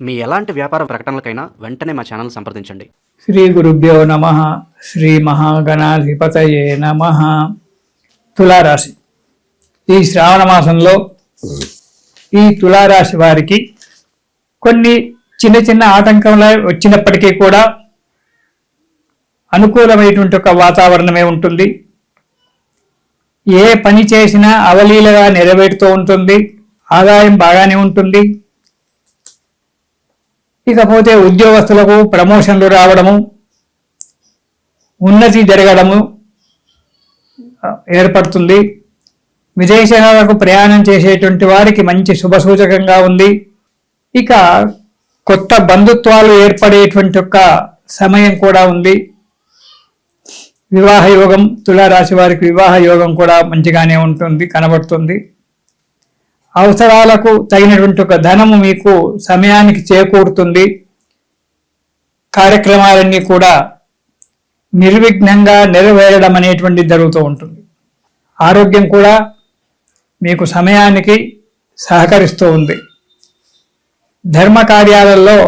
మీ ఎలాంటి వ్యాపార ప్రకటనలకైనా వెంటనే మా ఛానల్ సంప్రదించండి. శ్రీ గురుభ్యో నమః. శ్రీ మహాగణాధిపతయే నమః. తులారాశి. ఈ శ్రావణ మాసంలో ఈ తులారాశి వారికి కొన్ని చిన్న చిన్న ఆటంకంలో వచ్చినప్పటికీ కూడా అనుకూలమైనటువంటి ఒక వాతావరణమే ఉంటుంది. ఏ పని చేసినా అవలీలగా నెరవేరుతూ ఉంటుంది. ఆదాయం బాగానే ఉంటుంది. ఇకపోతే ఉద్యోగస్తులకు ప్రమోషన్లు రావడము, ఉన్నతి జరగడము ఏర్పడుతుంది. విదేశాలకు ప్రయాణం చేసేటువంటి వారికి మంచి శుభసూచకంగా ఉంది. ఇక కొత్త బంధుత్వాలు ఏర్పడేటువంటి ఒక సమయం కూడా ఉంది. వివాహ యోగం, తులారాశి వారికి వివాహ యోగం కూడా మంచిగానే ఉంటుంది, కనబడుతుంది. అవసరాలకు తగినటువంటి ఒక ధనము మీకు సమయానికి చేకూరుతుంది. కార్యక్రమాలన్నీ కూడా నిర్విఘ్నంగా నెరవేరడం అనేటువంటి జరుగుతూ ఉంటుంది. ఆరోగ్యం కూడా మీకు సమయానికి సహకరిస్తూ ఉంది. ధర్మ కార్యాలలో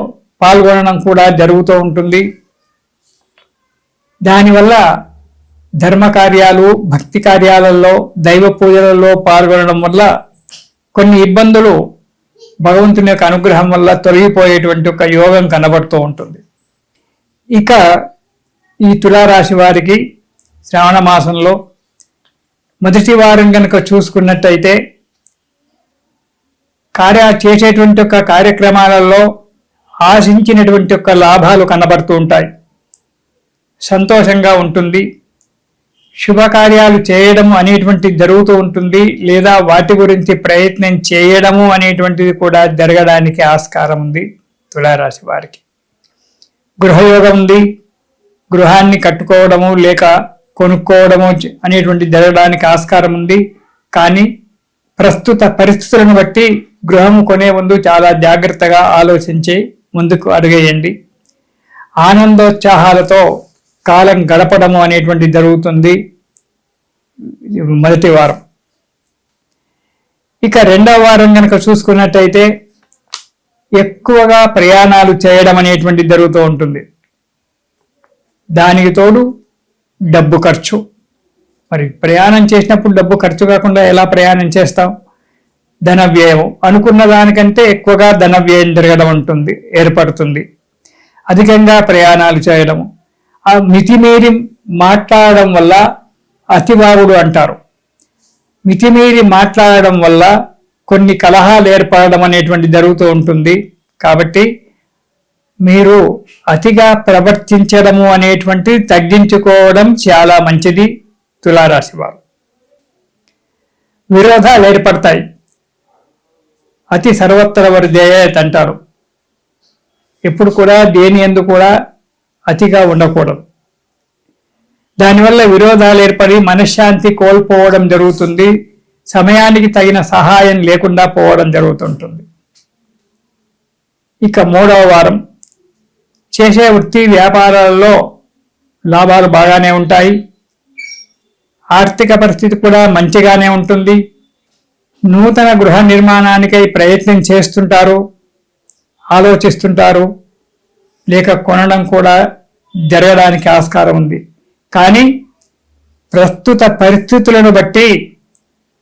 పాల్గొనడం కూడా జరుగుతూ ఉంటుంది. దానివల్ల ధర్మ కార్యాలు, భక్తి కార్యాలలో, దైవ పూజలలో పాల్గొనడం వల్ల కొన్ని ఇబ్బందులు భగవంతుని యొక్క అనుగ్రహం వల్ల తొలగిపోయేటువంటి ఒక యోగం కనబడుతూ ఉంటుంది. ఇక ఈ తులారాశి వారికి శ్రావణ మాసంలో మొదటి వారం కనుక చూసుకున్నట్టయితే చేసేటువంటి ఒక కార్యక్రమాలలో ఆశించినటువంటి ఒక లాభాలు కనబడుతూ ఉంటాయి. సంతోషంగా ఉంటుంది. శుభకార్యాలు చేయడము అనేటువంటిది జరుగుతూ ఉంటుంది, లేదా వాటి గురించి ప్రయత్నం చేయడము అనేటువంటిది కూడా జరగడానికి ఆస్కారం ఉంది. తులారాశి వారికి గృహయోగం ఉంది. గృహాన్ని కట్టుకోవడము లేక కొనుక్కోవడము అనేటువంటి జరగడానికి ఆస్కారం ఉంది. కానీ ప్రస్తుత పరిస్థితులను బట్టి గృహము కొనే ముందు చాలా జాగ్రత్తగా ఆలోచించి ముందుకు అడుగేయండి. ఆనందోత్సాహాలతో కాలం గడపడము అనేటువంటి జరుగుతుంది మొదటి వారం. ఇక రెండవ వారం కనుక చూసుకున్నట్టయితే ఎక్కువగా ప్రయాణాలు చేయడం అనేటువంటి జరుగుతూ ఉంటుంది. దానికి తోడు డబ్బు ఖర్చు. మరి ప్రయాణం చేసినప్పుడు డబ్బు ఖర్చు కాకుండా ఎలా ప్రయాణం చేస్తాం? ధన వ్యయం అనుకున్న దానికంటే ఎక్కువగా ధన వ్యయం జరగడం ఉంటుంది, ఏర్పడుతుంది. అధికంగా ప్రయాణాలు చేయడము, ఆ మితిమీరి మాట్లాడడం వల్ల అతివాగుడు అంటారు. మితిమీరి మాట్లాడడం వల్ల కొన్ని కలహాలు ఏర్పడడం అనేటువంటి జరుగుతూ ఉంటుంది. కాబట్టి మీరు అతిగా ప్రవర్తించడము అనేటువంటి తగ్గించుకోవడం చాలా మంచిది. తులారాశి వారు విరోధాలు ఏర్పడతాయి. అతి సర్వత్ర వర్జయేత్ అంటారు. ఎప్పుడు కూడా దేని యందు కూడా అతిగా ఉండకూడదు. దానివల్ల విరోధాలు ఏర్పడి మనశ్శాంతి కోల్పోవడం జరుగుతుంది. సమయానికి తగిన సహాయం లేకుండా పోవడం జరుగుతుంటుంది. ఇక మూడవ వారం చేసే వృత్తి వ్యాపారాలలో లాభాలు బాగానే ఉంటాయి. ఆర్థిక పరిస్థితి కూడా మంచిగానే ఉంటుంది. నూతన గృహ నిర్మాణానికై ప్రయత్నం చేస్తుంటారు, ఆలోచిస్తుంటారు, లేక కొనడం కూడా జరగడానికి ఆస్కారం ఉంది. కానీ ప్రస్తుత పరిస్థితులను బట్టి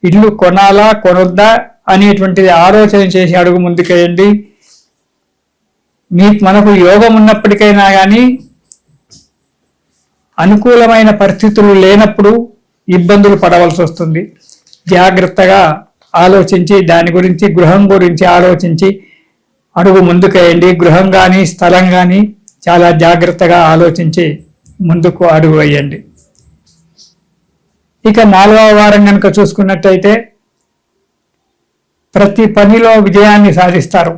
ఇల్లు కొనాలా కొనొద్దా అనేటువంటిది ఆలోచన చేసి అడుగు ముందుకేయండి. మనకు యోగం ఉన్నప్పటికైనా కానీ అనుకూలమైన పరిస్థితులు లేనప్పుడు ఇబ్బందులు పడవలసి వస్తుంది. జాగ్రత్తగా ఆలోచించి దాని గురించి, గృహం గురించి ఆలోచించి అడుగు ముందుకేయండి. గృహం కానీ స్థలం కానీ చాలా జాగ్రత్తగా ఆలోచించి ముందుకు అడుగు వేయండి. ఇక నాలుగవ వారం కనుక చూసుకున్నట్టయితే ప్రతి పనిలో విజయాన్ని సాధిస్తారు.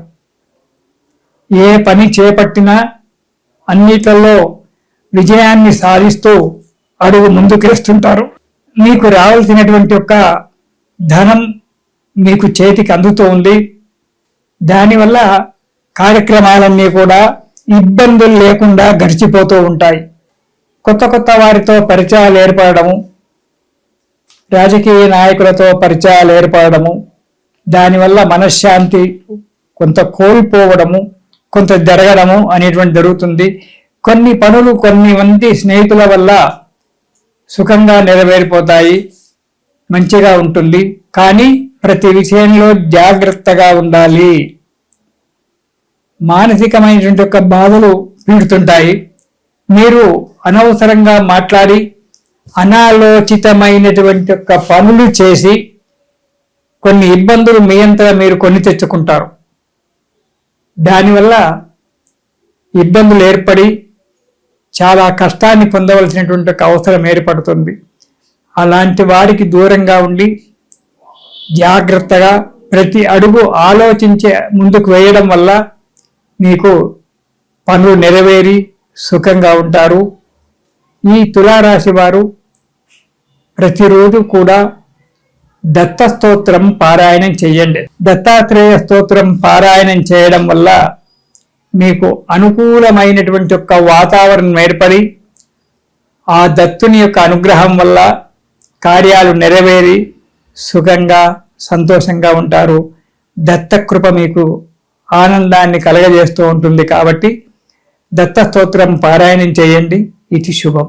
ఏ పని చేపట్టినా అన్నిట్లలో విజయాన్ని సాధిస్తూ అడుగు ముందుకేస్తుంటారు. మీకు రావాల్సినటువంటి ఒక ధనం మీకు చేతికి అందుతూ ఉంది. దానివల్ల కార్యక్రమాలన్నీ కూడా ఇబ్బందులు లేకుండా గడిచిపోతూ ఉంటాయి. కొత్త కొత్త వారితో పరిచయాలు ఏర్పడము, రాజకీయ నాయకులతో పరిచయాలు ఏర్పడము, దానివల్ల మనశ్శాంతి కొంత కోల్పోవడము కొంత జరగడము అనేటువంటి జరుగుతుంది. కొన్ని పనులు కొన్ని మంది స్నేహితుల వల్ల సుఖంగా నెరవేరిపోతాయి, మంచిగా ఉంటుంది. కానీ ప్రతి విషయంలో జాగ్రత్తగా ఉండాలి. మానసికమైనటువంటి యొక్క బాధలు పీడుతుంటాయి. మీరు అనవసరంగా మాట్లాడి అనాలోచితమైనటువంటి యొక్క పనులు చేసి కొన్ని ఇబ్బందులు మీ అంతగా మీరు కొని తెచ్చుకుంటారు. దానివల్ల ఇబ్బందులు ఏర్పడి చాలా కష్టాన్ని పొందవలసినటువంటి ఒక అవసరం ఏర్పడుతుంది. అలాంటి వారికి దూరంగా ఉండి జాగ్రత్తగా ప్రతి అడుగు ఆలోచించే ముందుకు వేయడం వల్ల మీకు పనులు నెరవేరి సుఖంగా ఉంటారు. ఈ తులారాశి వారు ప్రతిరోజు కూడా దత్త స్తోత్రం పారాయణం చేయండి. దత్తాత్రేయ స్తోత్రం పారాయణం చేయడం వల్ల మీకు అనుకూలమైనటువంటి యొక్క వాతావరణం ఏర్పడి ఆ దత్తుని యొక్క అనుగ్రహం వల్ల కార్యాలు నెరవేరి సుఖంగా సంతోషంగా ఉంటారు. దత్తకృప మీకు ఆనందాన్ని కలగజేస్తూ ఉంటుంది. కాబట్టి దత్త స్తోత్రం పారాయణం చేయండి. ఇది శుభం.